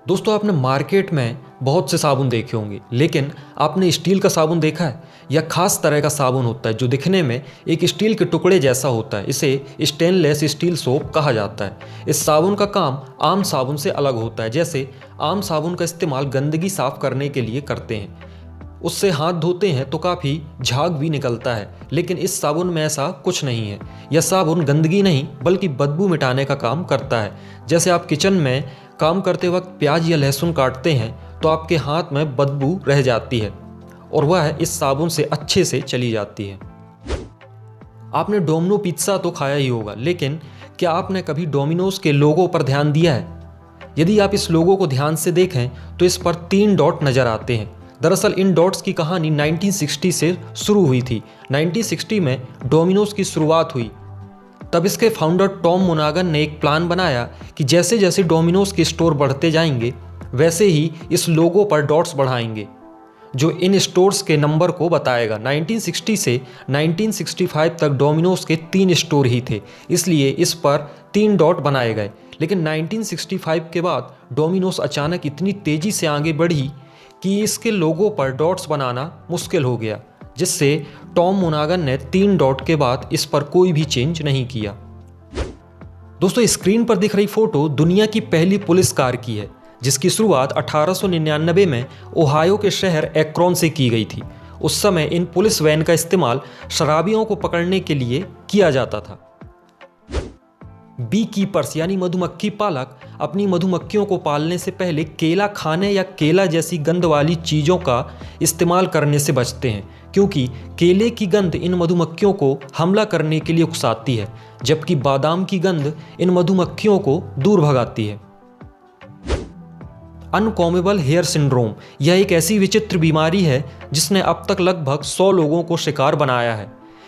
दोस्तों आपने मार्केट में बहुत से साबुन देखे होंगे, लेकिन आपने स्टील का साबुन देखा है? यह खास तरह का साबुन होता है जो दिखने में एक स्टील के टुकड़े जैसा होता है। इसे स्टेनलेस स्टील सोप कहा जाता है। इस साबुन का काम आम साबुन से अलग होता है। जैसे आम साबुन का इस्तेमाल गंदगी साफ करने के लिए करते हैं, उससे हाथ धोते हैं तो काफ़ी झाग भी निकलता है, लेकिन इस साबुन में ऐसा कुछ नहीं है। यह साबुन गंदगी नहीं बल्कि बदबू मिटाने का काम करता है। जैसे आप किचन में काम करते वक्त प्याज या लहसुन काटते हैं तो आपके हाथ में बदबू रह जाती है और वह इस साबुन से अच्छे से चली जाती है। आपने डोमिनो पिज्ज़ा तो खाया ही होगा, लेकिन क्या आपने कभी डोमिनोज के लोगो पर ध्यान दिया है? यदि आप इस लोगो को ध्यान से देखें तो इस पर 3 डॉट नज़र आते हैं। दरअसल इन डॉट्स की कहानी 1960 से शुरू हुई थी। 1960 में डोमिनोज की शुरुआत हुई। तब इसके फाउंडर टॉम मोनागन ने एक प्लान बनाया कि जैसे जैसे डोमिनोज के स्टोर बढ़ते जाएंगे वैसे ही इस लोगो पर डॉट्स बढ़ाएंगे, जो इन स्टोर्स के नंबर को बताएगा। 1960 से 1965 तक डोमिनोज के 3 स्टोर ही थे, इसलिए इस पर 3 डॉट बनाए गए। लेकिन 1965 के बाद डोमिनोज अचानक इतनी तेज़ी से आगे बढ़ी कि इसके लोगों पर डॉट्स बनाना मुश्किल हो गया, जिससे टॉम मोनागन ने 3 डॉट के बाद इस पर कोई भी चेंज नहीं किया। दोस्तों स्क्रीन पर दिख रही फोटो दुनिया की पहली पुलिस कार की है, जिसकी शुरुआत 1899 में ओहायो के शहर एक्रोन से की गई थी। उस समय इन पुलिस वैन का इस्तेमाल शराबियों को पकड़ने के लिए किया जाता था। बी कीपर्स यानी मधुमक्खी पालक अपनी मधुमक्खियों को पालने से पहले केला खाने या केला जैसी गंध वाली चीज़ों का इस्तेमाल करने से बचते हैं, क्योंकि केले की गंध इन मधुमक्खियों को हमला करने के लिए उकसाती है, जबकि बादाम की गंध इन मधुमक्खियों को दूर भगाती है। अनकॉमेबल हेयर सिंड्रोम यह एक ऐसी विचित्र बीमारी है जिसने अब तक लगभग 100 लोगों को शिकार बनाया है।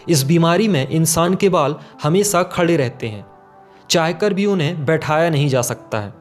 इस बीमारी में इंसान के बाल हमेशा खड़े रहते हैं, चाहकर भी उन्हें बैठाया नहीं जा सकता है।